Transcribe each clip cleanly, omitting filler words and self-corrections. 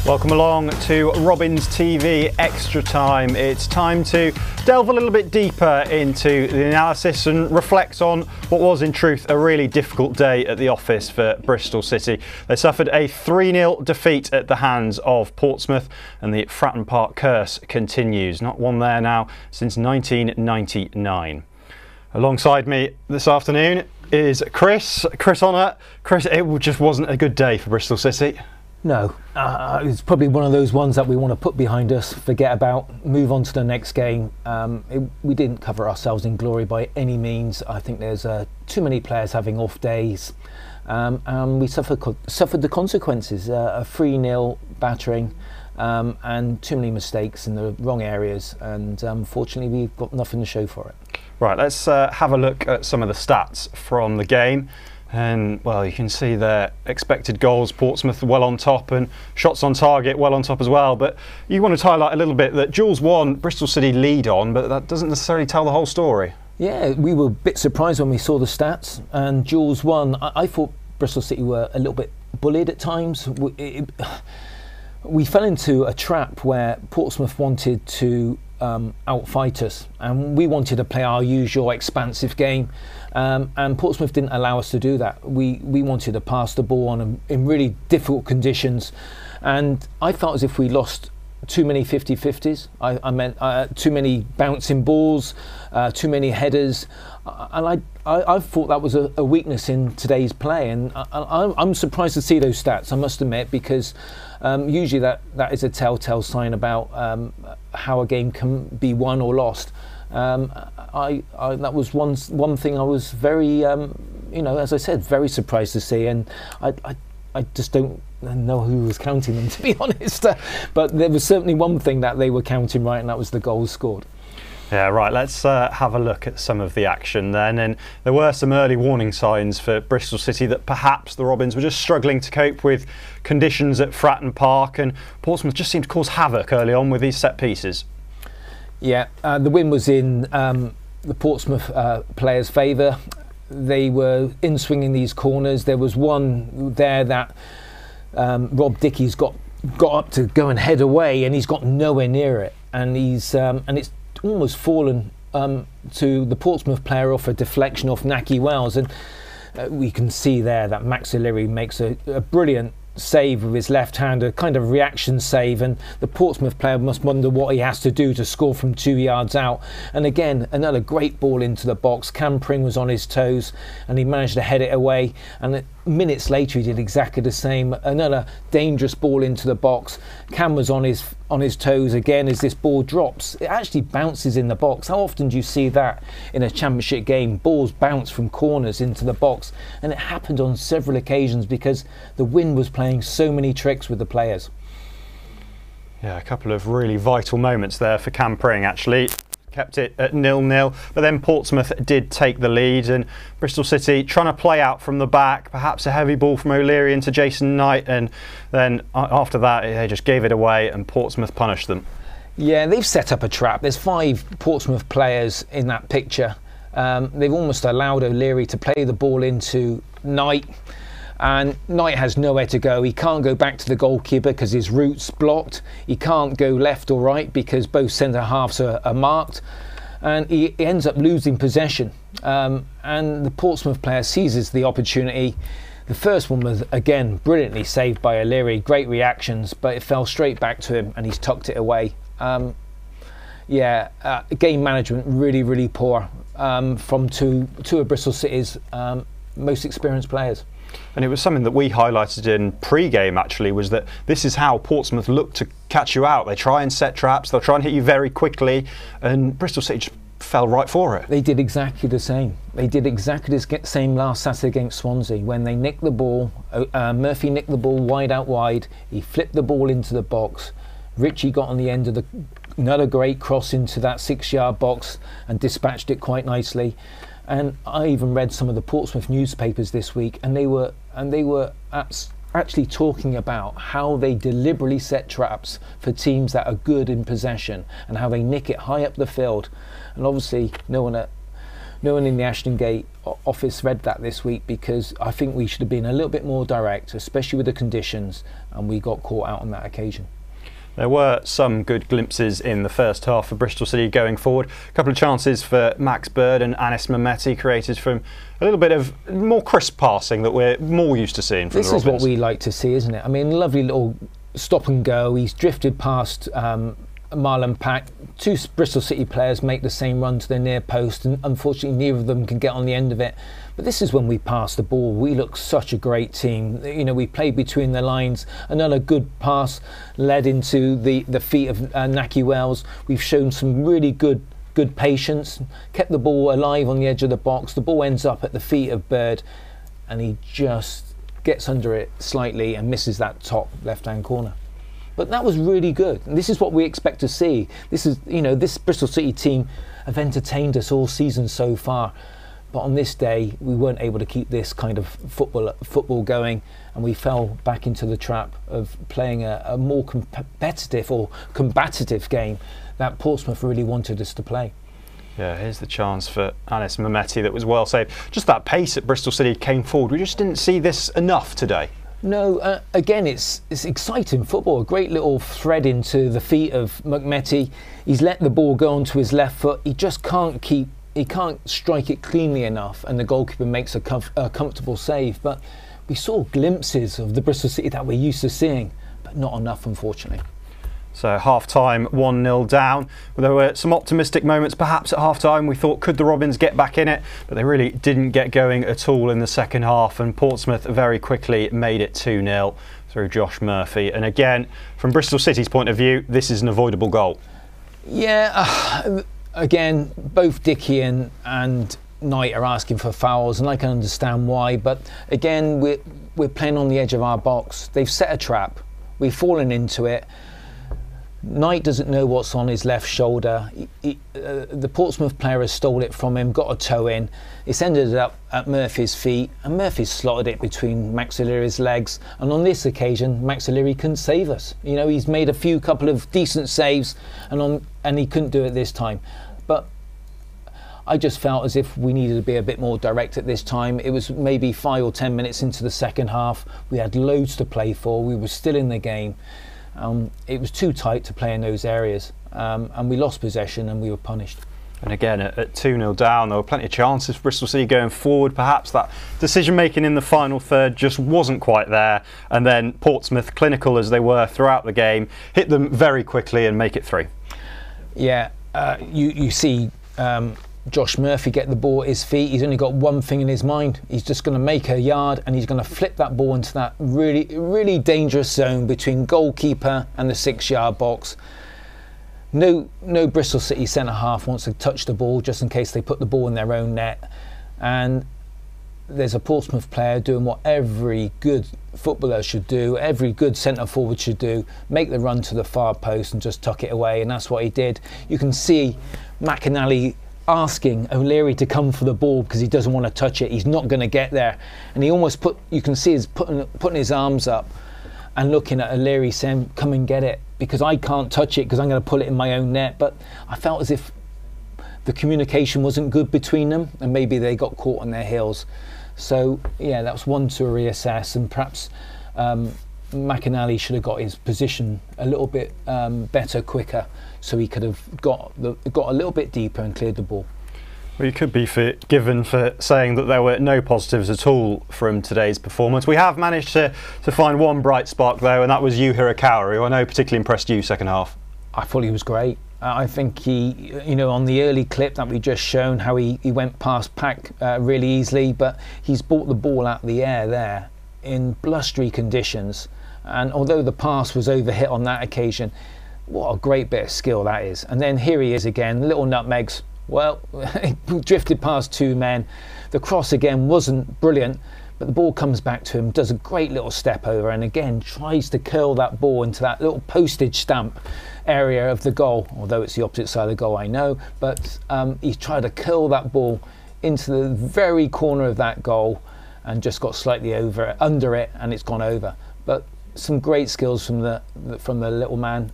Welcome along to Robins TV Extra Time. It's time to delve a little bit deeper into the analysis and reflect on what was in truth a really difficult day at the office for Bristol City. They suffered a 3-0 defeat at the hands of Portsmouth, and the Fratton Park curse continues. Not one there now since 1999. Alongside me this afternoon is Chris Honour. Chris, it just wasn't a good day for Bristol City. No, it's probably one of those ones that we want to put behind us, forget about, move on to the next game. We didn't cover ourselves in glory by any means. I think there's too many players having off days, and we suffered the consequences. A 3-0 battering and too many mistakes in the wrong areas, and unfortunately we've got nothing to show for it. Right, let's have a look at some of the stats from the game. And well, you can see their expected goals, Portsmouth well on top, and shots on target well on top as well. But you wanted to highlight a little bit that Jules won, Bristol City lead on, but that doesn't necessarily tell the whole story. Yeah, we were a bit surprised when we saw the stats, and Jules won. I thought Bristol City were a little bit bullied at times. We fell into a trap where Portsmouth wanted to outfight us, and we wanted to play our usual expansive game, and Portsmouth didn't allow us to do that. We wanted to pass the ball on in really difficult conditions, and I felt as if we lost too many 50-50s. I meant too many bouncing balls, too many headers, and I thought that was a weakness in today's play, and I'm surprised to see those stats, I must admit, because usually that is a telltale sign about how a game can be won or lost. That was one thing I was very, as I said, very surprised to see, and I just don't know who was counting them, to be honest. But there was certainly one thing that they were counting right, and that was the goals scored. Yeah, right, let's have a look at some of the action then. And there were some early warning signs for Bristol City that perhaps the Robins were just struggling to cope with conditions at Fratton Park, and Portsmouth just seemed to cause havoc early on with these set pieces. Yeah, the win was in the Portsmouth players' favour. They were in-swinging these corners. There was one there that Rob Dickey's got up to go and head away, and he's got nowhere near it. And and it's almost fallen to the Portsmouth player off a deflection off Naki Wells, and we can see there that Max O'Leary makes a brilliant save with his left hand, a kind of reaction save, and the Portsmouth player must wonder what he has to do to score from 2 yards out. And again, another great ball into the box. Cam Pring was on his toes and he managed to head it away, and minutes later he did exactly the same. Another dangerous ball into the box. Cam was on his toes again as this ball drops. It actually bounces in the box. How often do you see that in a championship game? Balls bounce from corners into the box, and it happened on several occasions because the wind was playing so many tricks with the players. Yeah, a couple of really vital moments there for Cam Pring, actually. Kept it at 0-0, but then Portsmouth did take the lead, and Bristol City trying to play out from the back, perhaps a heavy ball from O'Leary into Jason Knight, and then after that they just gave it away and Portsmouth punished them. Yeah, they've set up a trap. There's 5 Portsmouth players in that picture. They've almost allowed O'Leary to play the ball into Knight, and Knight has nowhere to go. He can't go back to the goalkeeper because his route's blocked. He can't go left or right because both centre halves are marked, and he ends up losing possession. And the Portsmouth player seizes the opportunity. The first one was again brilliantly saved by O'Leary, great reactions, but it fell straight back to him and he's tucked it away. Game management really poor from two of Bristol City's most experienced players. And it was something that we highlighted in pre-game, actually, was that this is how Portsmouth look to catch you out. They try and set traps, they'll try and hit you very quickly, and Bristol City just fell right for it. They did exactly the same. They did exactly the same last Saturday against Swansea when they nicked the ball. Murphy nicked the ball wide out wide. He flipped the ball into the box. Richie got on the end of another great cross into that 6-yard box and dispatched it quite nicely. And I even read some of the Portsmouth newspapers this week, and they were actually talking about how they deliberately set traps for teams that are good in possession and how they nick it high up the field. And obviously no one in the Ashton Gate office read that this week, because I think we should have been a little bit more direct, especially with the conditions, and we got caught out on that occasion. There were some good glimpses in the first half for Bristol City going forward. A couple of chances for Max Bird and Anis Mehmeti created from a little bit of more crisp passing that we're more used to seeing from the Robins. This is what we like to see, isn't it? I mean, lovely little stop and go. He's drifted past Marlon Pack. Two Bristol City players make the same run to their near post, and unfortunately neither of them can get on the end of it. But this is when we pass the ball. We look such a great team. You know, we played between the lines. Another good pass led into the feet of Naki Wells. We've shown some really good patience, kept the ball alive on the edge of the box. The ball ends up at the feet of Bird, and he just gets under it slightly and misses that top left-hand corner. But that was really good. And this is what we expect to see. This is, you know, this Bristol City team have entertained us all season so far. But on this day, we weren't able to keep this kind of football going, and we fell back into the trap of playing a more competitive or combative game that Portsmouth really wanted us to play. Yeah, here's the chance for Anis Mehmeti that was well saved. Just that pace at Bristol City came forward. We just didn't see this enough today. No, again, it's exciting football. A great little thread into the feet of Mehmeti. He's let the ball go onto his left foot. He just can't strike it cleanly enough, and the goalkeeper makes a comfortable save. But we saw glimpses of the Bristol City that we're used to seeing, but not enough, unfortunately. So half-time, 1-0 down. There were some optimistic moments perhaps at half-time. We thought, could the Robins get back in it? But they really didn't get going at all in the second half, and Portsmouth very quickly made it 2-0 through Josh Murphy. And again, from Bristol City's point of view, this is an avoidable goal. Yeah, again, both Dickey and Knight are asking for fouls, and I can understand why. But again, we're playing on the edge of our box. They've set a trap. We've fallen into it. Knight doesn't know what's on his left shoulder. The Portsmouth player has stole it from him, got a toe in. It's ended up at Murphy's feet, and Murphy's slotted it between Max O'Leary's legs. And on this occasion, Max O'Leary couldn't save us. You know, he's made a couple of decent saves, and he couldn't do it this time. But I just felt as if we needed to be a bit more direct at this time. It was maybe 5 or 10 minutes into the second half. We had loads to play for. We were still in the game. It was too tight to play in those areas, and we lost possession and we were punished. And again, at 2-0 down, there were plenty of chances for Bristol City going forward. Perhaps that decision making in the final third just wasn't quite there, and then Portsmouth, clinical as they were throughout the game, hit them very quickly and make it 3. Yeah, you see Josh Murphy get the ball at his feet. He's only got one thing in his mind. He's just going to make a yard, and he's going to flip that ball into that really dangerous zone between goalkeeper and the 6-yard box. No Bristol City centre half wants to touch the ball just in case they put the ball in their own net. And there's a Portsmouth player doing what every good footballer should do, every good centre forward should do: make the run to the far post and just tuck it away. And that's what he did. You can see McInally asking O'Leary to come for the ball because he doesn't want to touch it. He's not going to get there, and he almost you can see he's putting his arms up and looking at O'Leary saying, come and get it, because I can't touch it because I'm going to pull it in my own net. But I felt as if the communication wasn't good between them, and maybe they got caught on their heels. So yeah, that was one to reassess, and perhaps McInally should have got his position a little bit better, quicker, so he could have got a little bit deeper and cleared the ball. Well, you could be forgiven for saying that there were no positives at all from today's performance. We have managed to find one bright spark though, and that was Yu Hirakawa, who I know particularly impressed you second half. I thought he was great. I think he, you know, on the early clip that we just shown, how he went past Pack really easily, but he's brought the ball out of the air there in blustery conditions. And although the pass was overhit on that occasion, what a great bit of skill that is. And then here he is again, little nutmegs. Well, he drifted past 2 men. The cross again wasn't brilliant, but the ball comes back to him, does a great little step over, and again tries to curl that ball into that little postage stamp area of the goal, although it's the opposite side of the goal, I know. But he's tried to curl that ball into the very corner of that goal and just got slightly under it, and it's gone over. But some great skills from the little man.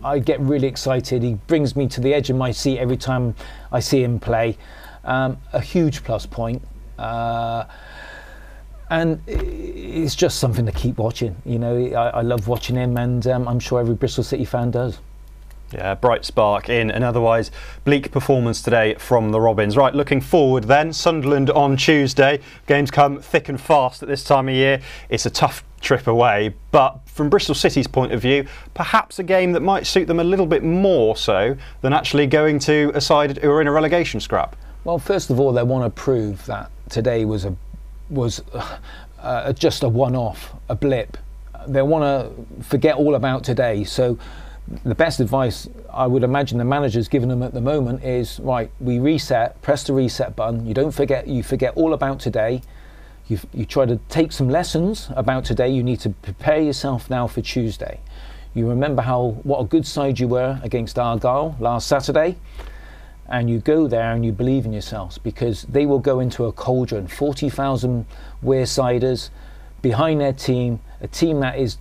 I get really excited. He brings me to the edge of my seat every time I see him play. A huge plus point. And it's just something to keep watching. You know, I love watching him, and I'm sure every Bristol City fan does. Yeah, bright spark in an otherwise bleak performance today from the Robins. Right, looking forward then, Sunderland on Tuesday. Games come thick and fast at this time of year. It's a tough trip away, but from Bristol City's point of view, perhaps a game that might suit them a little bit more so than actually going to a side who are in a relegation scrap. Well, first of all, they want to prove that today was just a one-off, a blip. They want to forget all about today. So the best advice I would imagine the manager's given them at the moment is, right, we reset, press the reset button. You don't forget, you forget all about today. You try to take some lessons about today. You need to prepare yourself now for Tuesday. You remember what a good side you were against Argyle last Saturday, and you go there and you believe in yourselves, because they will go into a cauldron, 40,000 Wearsiders behind their team, a team that is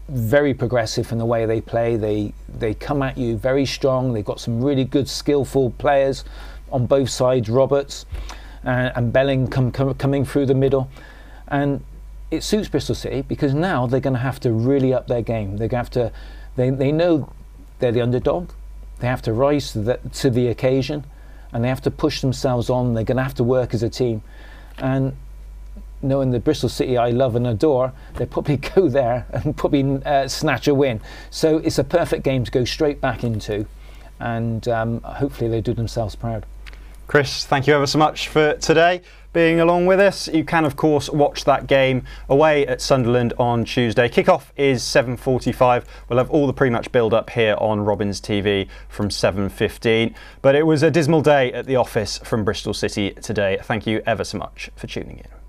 very progressive in the way they play. They come at you very strong. They've got some really good skillful players on both sides, Roberts and Belling coming through the middle, and it suits Bristol City because now they're going to have to really up their game. They're going to have to, they know they're the underdog. They have to rise to the occasion, and they have to push themselves on. They're going to have to work as a team, and knowing the Bristol City I love and adore, they'll probably go there and probably snatch a win. So it's a perfect game to go straight back into, and hopefully they do themselves proud. Chris, thank you ever so much for today, being along with us. You can of course watch that game away at Sunderland on Tuesday. Kickoff is 7:45. We'll have all the pre-match build-up here on Robins TV from 7:15. But it was a dismal day at the office from Bristol City today. Thank you ever so much for tuning in.